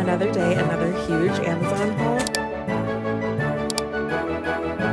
Another day, another huge Amazon haul.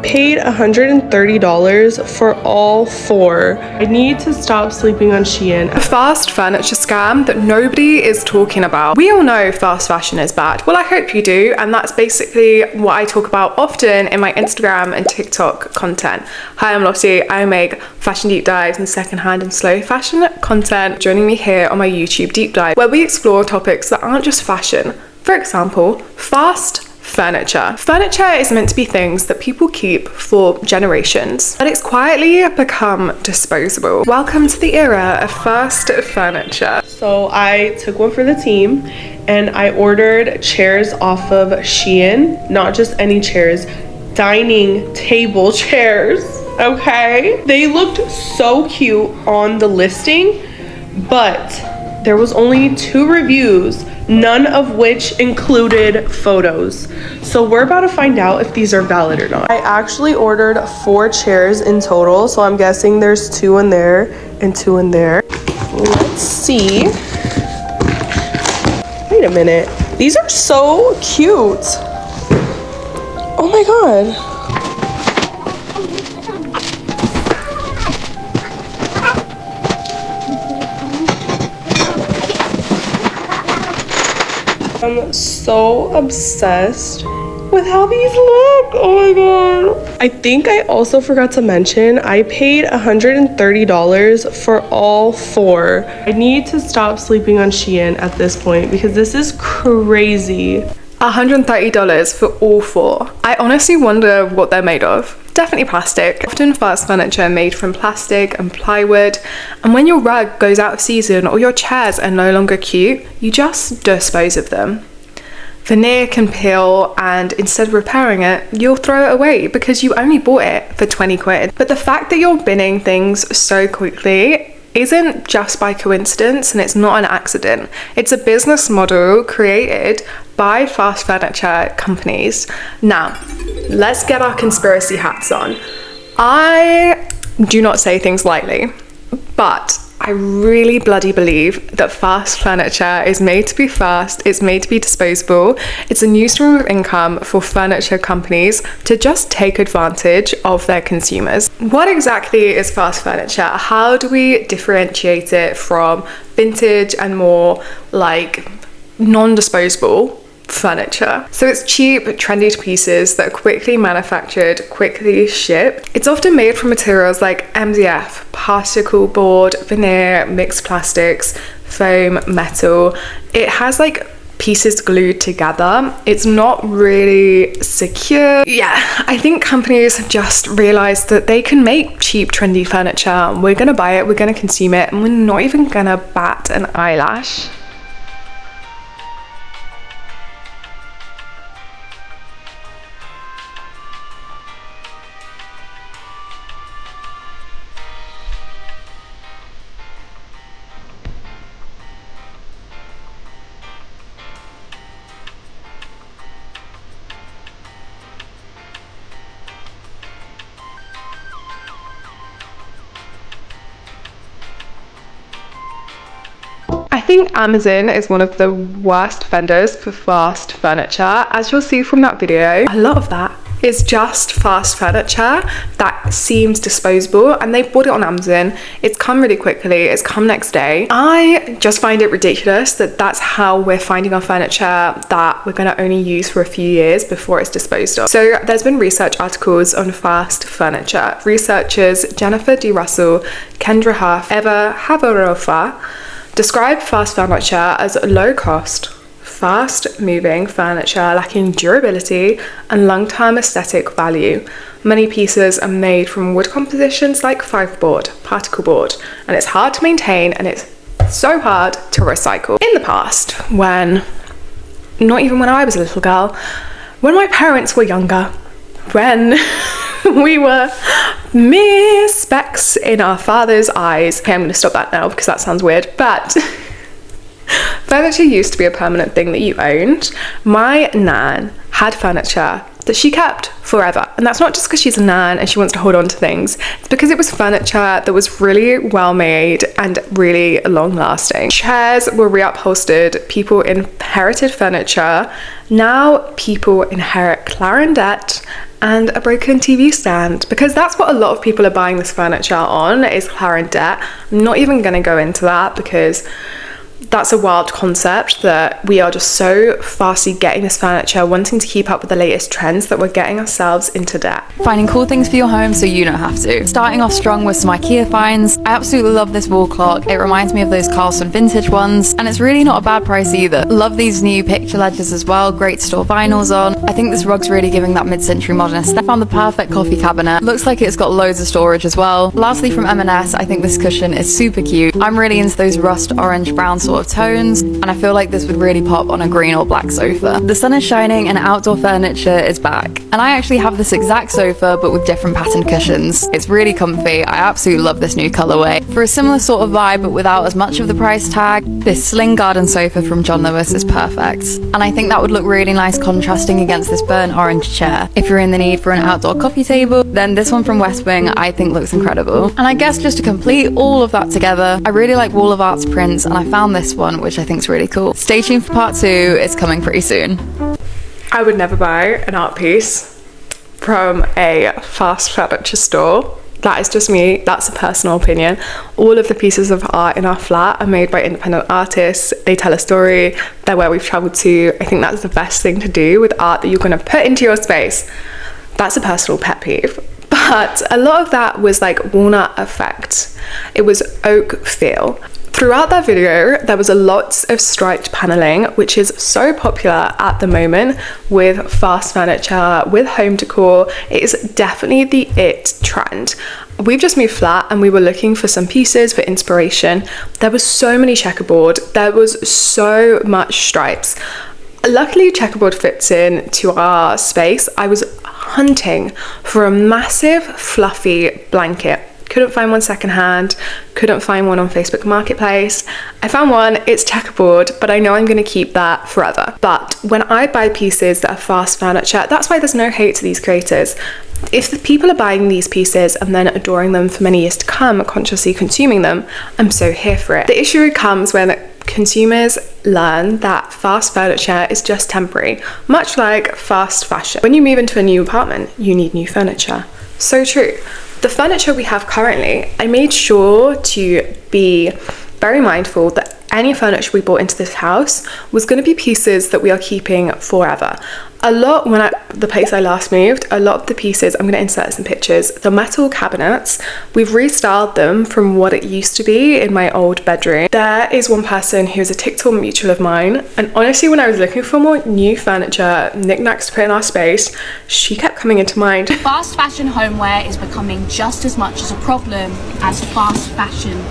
Paid $130 for all 4. I need to stop sleeping on Shein. A fast furniture scam that nobody is talking about. We all know fast fashion is bad. Well, I hope you do, and that's basically what I talk about often in my Instagram and TikTok content. Hi, I'm Lottie. I make fashion deep dives and secondhand and slow fashion content. Joining me here on my YouTube deep dive, where we explore topics that aren't just fashion. For example, fast furniture. Furniture is meant to be things that people keep for generations, but it's quietly become disposable. Welcome to the era of fast furniture. So I took one for the team and I ordered chairs off of Shein. Not just any chairs, dining table chairs, okay? They looked so cute on the listing, but there was only 2 reviews, none of which included photos. So we're about to find out if these are valid or not. I actually ordered 4 chairs in total, so I'm guessing there's 2 in there and 2 in there. Let's see. Wait a minute. These are so cute. Oh my god. I'm so obsessed with how these look. Oh my god. I think I also forgot to mention I paid $130 for all 4. I need to stop sleeping on Shein at this point because this is crazy. $130 for all 4. I honestly wonder what they're made of. Definitely plastic. Often fast furniture made from plastic and plywood, and when your rug goes out of season or your chairs are no longer cute, you just dispose of them. Veneer can peel, and instead of repairing it, you'll throw it away because you only bought it for 20 quid. But the fact that you're binning things so quickly isn't just by coincidence, and it's not an accident. It's a business model created by fast furniture companies. Now, let's get our conspiracy hats on. I do not say things lightly, but I really bloody believe that fast furniture is made to be fast, it's made to be disposable. It's a new stream of income for furniture companies to just take advantage of their consumers. What exactly is fast furniture? How do we differentiate it from vintage and more like non-disposable furniture? So it's cheap, trendy pieces that are quickly manufactured, quickly shipped. It's often made from materials like MDF, particle board, veneer, mixed plastics, foam, metal. It has like pieces glued together. It's not really secure. Yeah, I think companies have just realized that they can make cheap, trendy furniture. We're gonna buy it, we're gonna consume it, and we're not even gonna bat an eyelash. I think Amazon is one of the worst vendors for fast furniture. As you'll see from that video, a lot of that is just fast furniture that seems disposable, and they bought it on Amazon. It's come really quickly, it's come next day. I just find it ridiculous that that's how we're finding our furniture that we're going to only use for a few years before it's disposed of. So there's been research articles on fast furniture. Researchers Jennifer D. Russell, Kendra Huff, Eva Havarofa describe fast furniture as low cost, fast moving furniture lacking durability and long-term aesthetic value. Many pieces are made from wood compositions like fiberboard, particle board, and it's hard to maintain and it's so hard to recycle. In the past, not even when I was a little girl, when my parents were younger, when we were mere specks in our father's eyes. Okay, I'm going to stop that now because that sounds weird, but furniture used to be a permanent thing that you owned. My nan had furniture that she kept forever. And that's not just because she's a nan and she wants to hold on to things. It's because it was furniture that was really well made and really long lasting. Chairs were reupholstered, people inherited furniture. Now people inherit clarinet and a broken TV stand, because that's what a lot of people are buying this furniture on, is clarinet. I'm not even going to go into that because that's a wild concept, that we are just so fastly getting this furniture, wanting to keep up with the latest trends, that we're getting ourselves into debt. Finding cool things for your home so you don't have to. Starting off strong with some IKEA finds. I absolutely love this wall clock. It reminds me of those Carlson vintage ones, and it's really not a bad price either. Love these new picture ledgers as well, great store vinyls on. I think this rug's really giving that mid-century modern aesthetic. I found the perfect coffee cabinet. Looks like it's got loads of storage as well. Lastly, from M&S, I think this cushion is super cute. I'm really into those rust orange brown sort of tones, and I feel like this would really pop on a green or black sofa. The sun is shining and outdoor furniture is back, and I actually have this exact sofa but with different patterned cushions. It's really comfy. I absolutely love this new colorway. For a similar sort of vibe but without as much of the price tag, this sling garden sofa from John Lewis is perfect, and I think that would look really nice contrasting against this burnt orange chair. If you're in the need for an outdoor coffee table, then this one from West Wing I think looks incredible. And I guess just to complete all of that together, I really like Wall of Art's prints, and I found this one which I think is really cool. Stay tuned for part 2, it's coming pretty soon. I would never buy an art piece from a fast furniture store. That is just me, that's a personal opinion. All of the pieces of art in our flat are made by independent artists. They tell a story, they're where we've traveled to. I think that's the best thing to do with art that you're going to put into your space. That's a personal pet peeve. But a lot of that was like walnut effect. It was oak feel. Throughout that video, there was a lot of striped paneling, which is so popular at the moment with fast furniture, with home decor. It is definitely the it trend. We've just moved flat and we were looking for some pieces for inspiration. There was so many checkerboard. There was so much stripes. Luckily, checkerboard fits in to our space. I was hunting for a massive fluffy blanket. Couldn't find one secondhand, couldn't find one on Facebook Marketplace. I found one, it's checkerboard, but I know I'm gonna keep that forever. But when I buy pieces that are fast furniture, that's why there's no hate to these creators. If the people are buying these pieces and then adoring them for many years to come, consciously consuming them, I'm so here for it. The issue comes when consumers learn that fast furniture is just temporary, much like fast fashion. When you move into a new apartment, you need new furniture. So true. The furniture we have currently, I made sure to be very mindful that any furniture we bought into this house was going to be pieces that we are keeping forever. A lot, the place I last moved, a lot of the pieces, I'm going to insert some pictures, the metal cabinets, we've restyled them from what it used to be in my old bedroom. There is one person who's a TikTok mutual of mine, and honestly when I was looking for more new furniture, knickknacks to put in our space, she kept coming into mind. Fast fashion homeware is becoming just as much as a problem as fast fashion.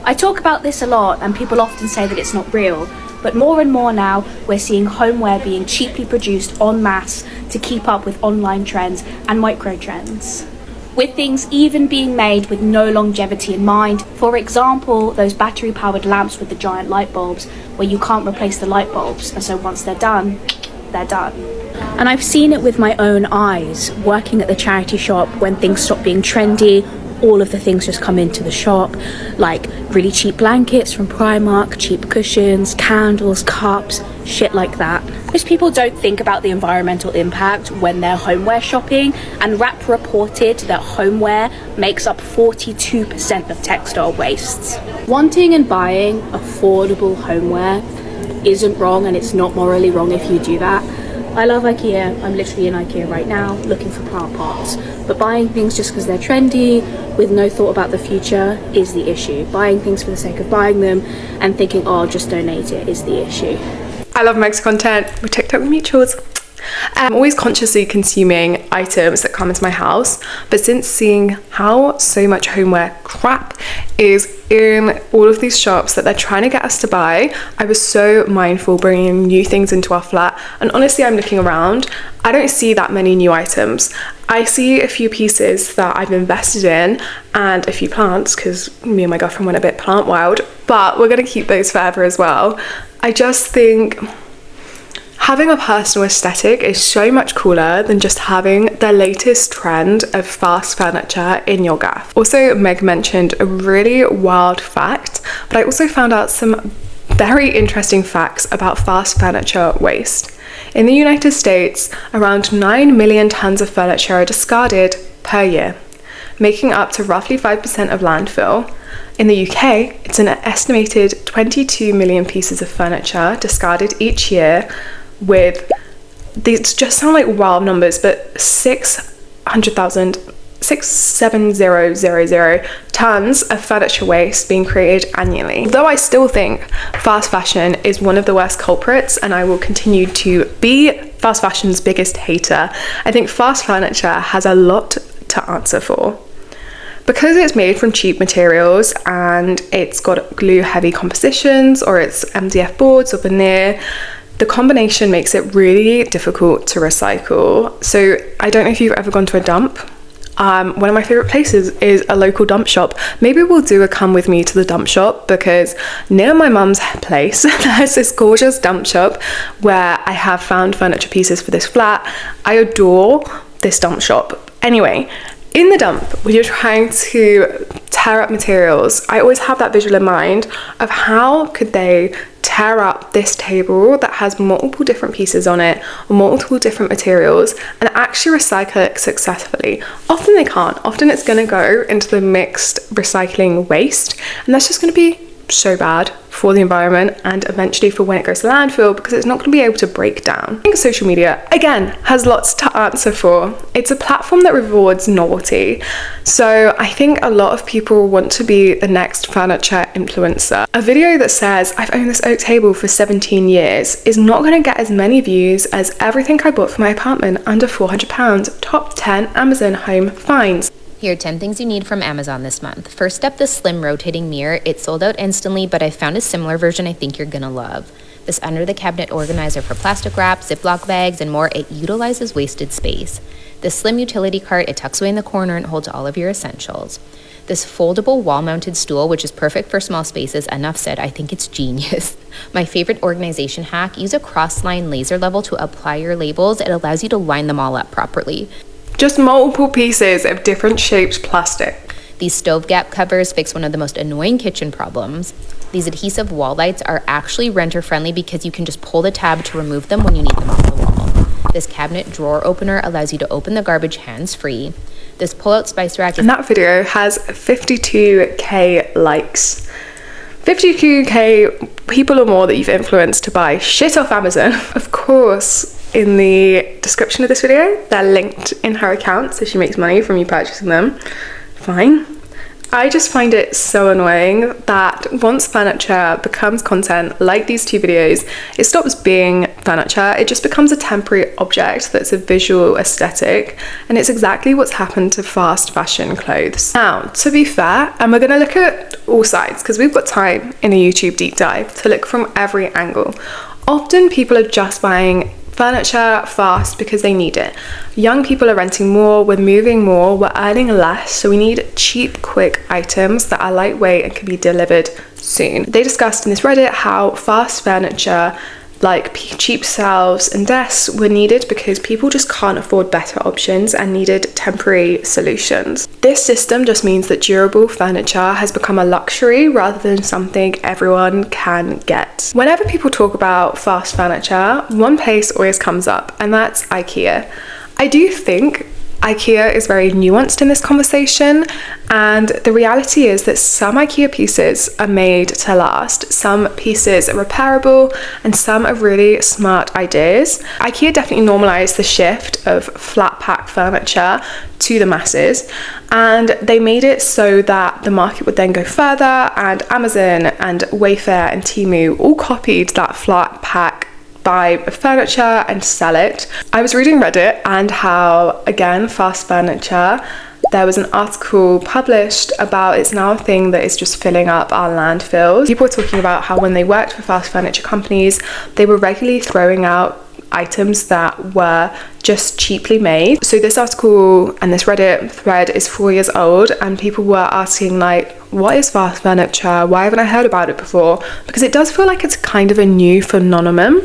I talk about this a lot and people often say that it's not real, but more and more now we're seeing homeware being cheaply produced en masse to keep up with online trends and micro trends, with things even being made with no longevity in mind. For example, those battery powered lamps with the giant light bulbs where you can't replace the light bulbs, and so once they're done, they're done. And I've seen it with my own eyes, working at the charity shop. When things stop being trendy, all of the things just come into the shop, like really cheap blankets from Primark, cheap cushions, candles, cups, shit like that. Most people don't think about the environmental impact when they're homeware shopping, and WRAP reported that homeware makes up 42% of textile wastes. Wanting and buying affordable homeware isn't wrong, and it's not morally wrong if you do that. I love IKEA. I'm literally in IKEA right now looking for plant pots. But buying things just because they're trendy with no thought about the future is the issue. Buying things for the sake of buying them and thinking, oh, I'll just donate it, is the issue. I love Meg's content with TikTok mutuals. I'm always consciously consuming items that come into my house, but since seeing how so much homeware crap is in all of these shops that they're trying to get us to buy, I was so mindful bringing new things into our flat. And honestly, I'm looking around, I don't see that many new items. I see a few pieces that I've invested in and a few plants, because me and my girlfriend went a bit plant wild, but we're going to keep those forever as well. I just think Having a personal aesthetic is so much cooler than just having the latest trend of fast furniture in your gaff. Also, Meg mentioned a really wild fact, but I also found out some very interesting facts about fast furniture waste. In the United States, around 9 million tons of furniture are discarded per year, making up to roughly 5% of landfill. In the UK, it's an estimated 22 million pieces of furniture discarded each year, with these just sound like wild numbers, but 670,000 tons of furniture waste being created annually. Though I still think fast fashion is one of the worst culprits, and I will continue to be fast fashion's biggest hater, I think fast furniture has a lot to answer for. Because it's made from cheap materials and it's got glue heavy compositions, or it's MDF boards or veneer, the combination makes it really difficult to recycle. So I don't know if you've ever gone to a dump. One of my favorite places is a local dump shop. Maybe we'll do a come with me to the dump shop, because near my mum's place there's this gorgeous dump shop where I have found furniture pieces for this flat. I adore this dump shop. Anyway, in the dump, when you're trying to tear up materials, I always have that visual in mind of how could they tear up this table that has multiple different pieces on it, or multiple different materials, and actually recycle it successfully. Often they can't. Often it's going to go into the mixed recycling waste, and that's just going to be so bad for the environment and eventually for when it goes to landfill, because it's not going to be able to break down. I think social media, again, has lots to answer for. It's a platform that rewards novelty. So I think a lot of people want to be the next furniture influencer. A video that says, I've owned this oak table for 17 years is not going to get as many views as everything I bought for my apartment under £400, top 10 Amazon home finds. Here are 10 things you need from Amazon this month. First up, the slim rotating mirror. It sold out instantly, but I found a similar version I think you're gonna love. This under the cabinet organizer for plastic wrap, Ziploc bags, and more. It utilizes wasted space. This slim utility cart, it tucks away in the corner and holds all of your essentials. This foldable wall-mounted stool, which is perfect for small spaces. Enough said, I think it's genius. My favorite organization hack, use a cross-line laser level to apply your labels. It allows you to line them all up properly. Just multiple pieces of different shaped plastic. These stove gap covers fix one of the most annoying kitchen problems. These adhesive wall lights are actually renter friendly because you can just pull the tab to remove them when you need them off the wall. This cabinet drawer opener allows you to open the garbage hands-free. This pull-out spice rack And that video has 52k likes. 52k people or more that you've influenced to buy shit off Amazon. Of course, in the description of this video, they're linked in her account, so she makes money from you purchasing them. Fine. I just find it so annoying that once furniture becomes content, like these two videos, it stops being furniture. It just becomes a temporary object that's a visual aesthetic, and it's exactly what's happened to fast fashion clothes. Now, to be fair, and we're going to look at all sides because we've got time in a YouTube deep dive to look from every angle. Often people are just buying furniture fast because they need it. Young people are renting more, we're moving more, we're earning less, so we need cheap, quick items that are lightweight and can be delivered soon. They discussed in this Reddit how fast furniture like cheap shelves and desks were needed because people just can't afford better options and needed temporary solutions. This system just means that durable furniture has become a luxury rather than something everyone can get. Whenever people talk about fast furniture, one place always comes up, and that's IKEA. I do think IKEA is very nuanced in this conversation, and the reality is that some IKEA pieces are made to last, some pieces are repairable, and some are really smart ideas. IKEA definitely normalized the shift of flat pack furniture to the masses, and they made it so that the market would then go further, and Amazon and Wayfair and Temu all copied that flat pack buy furniture and sell it. I was reading Reddit and how, again, fast furniture, there was an article published about it's now a thing that is just filling up our landfills. People were talking about how when they worked for fast furniture companies, they were regularly throwing out items that were just cheaply made. So this article and this Reddit thread is 4 years old, and people were asking like, what is fast furniture? Why haven't I heard about it before? Because it does feel like it's kind of a new phenomenon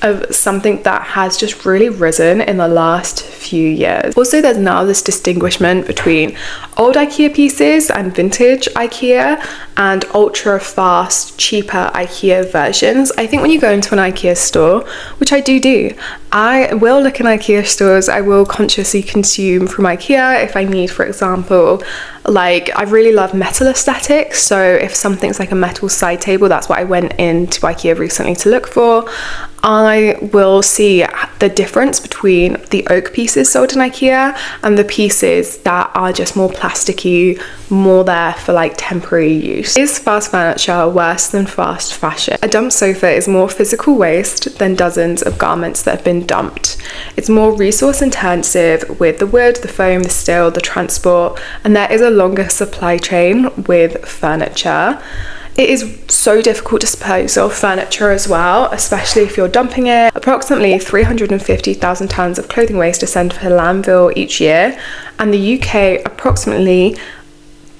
of something that has just really risen in the last few years. Also, there's now this distinguishment between old IKEA pieces and vintage IKEA and ultra fast, cheaper IKEA versions. I think when you go into an IKEA store, which I do, I will look in IKEA stores. I will consciously consume from IKEA if I need, for example, like I really love metal aesthetics, so if something's like a metal side table, that's what I went into IKEA recently to look for. I will see the difference between the oak pieces sold in IKEA and the pieces that are just more plasticky, more there for like temporary use. Is fast furniture worse than fast fashion? A dumped sofa is more physical waste than dozens of garments that have been dumped. It's more resource intensive with the wood, the foam, the steel, the transport, and there is a longer supply chain with furniture. It is so difficult to dispose of furniture as well, especially if you're dumping it. Approximately 350,000 tonnes of clothing waste are sent to landfill each year, and the UK approximately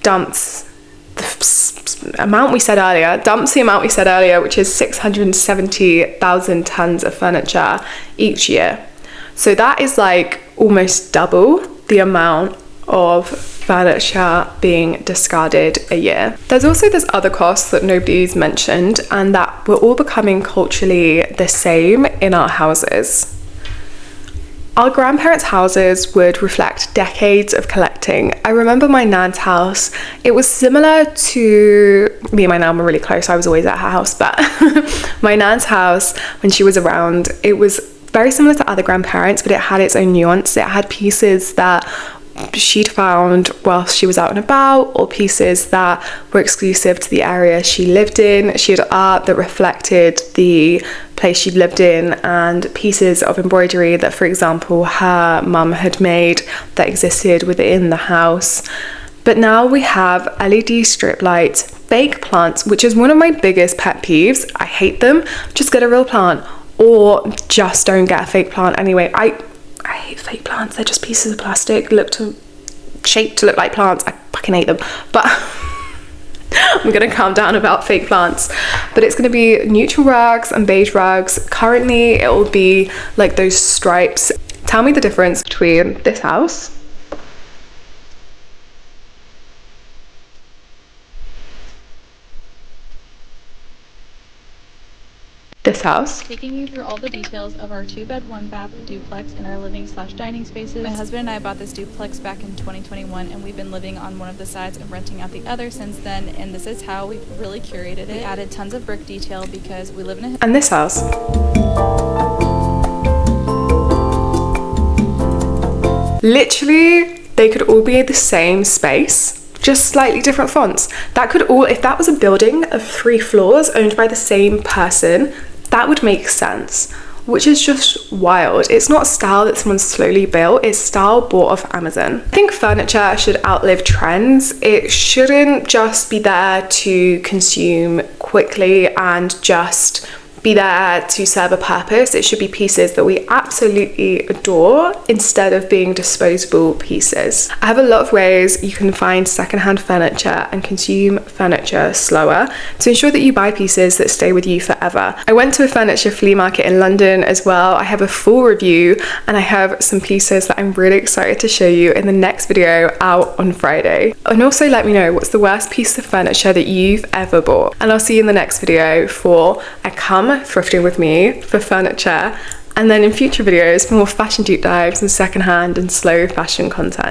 dumps the amount we said earlier, which is 670,000 tonnes of furniture each year. So that is like almost double the amount of furniture being discarded a year. There's also this other cost that nobody's mentioned, and that we're all becoming culturally the same in our houses. Our grandparents' houses would reflect decades of collecting. I remember my nan's house. It was similar to, me and my nan were really close, I was always at her house, but my nan's house, when she was around, it was very similar to other grandparents, but it had its own nuance. It had pieces that she'd found whilst she was out and about, or pieces that were exclusive to the area she lived in. She had art that reflected the place she'd lived in, and pieces of embroidery that, for example, her mum had made that existed within the house. But now we have LED strip lights, fake plants, which is one of my biggest pet peeves. I hate them. Just get a real plant, or just don't get a fake plant anyway. I hate fake plants. They're just pieces of plastic shaped to look like plants. I fucking hate them. But I'm gonna calm down about fake plants. But it's gonna be neutral rugs and beige rugs. Currently it will be like those stripes. Tell me the difference between this house Taking you through all the details of our 2-bed 1-bath duplex in our living/dining spaces. My husband and I bought this duplex back in 2021, and we've been living on one of the sides and renting out the other since then, and this is how we've really curated it. We added tons of brick detail because we live in a... and this house. Literally, they could all be the same space, just slightly different fonts. That could all, if that was a building of 3 floors owned by the same person, that would make sense, which is just wild. It's not style that someone slowly built, it's style bought off Amazon. I think furniture should outlive trends. It shouldn't just be there to consume quickly and just be there to serve a purpose. It should be pieces that we absolutely adore instead of being disposable pieces. I have a lot of ways you can find secondhand furniture and consume furniture slower to ensure that you buy pieces that stay with you forever. I went to a furniture flea market in London as well. I have a full review, and I have some pieces that I'm really excited to show you in the next video out on Friday. And also let me know what's the worst piece of furniture that you've ever bought. And I'll see you in the next video for a come thrifting with me for furniture, and then in future videos for more fashion deep dives and secondhand and slow fashion content.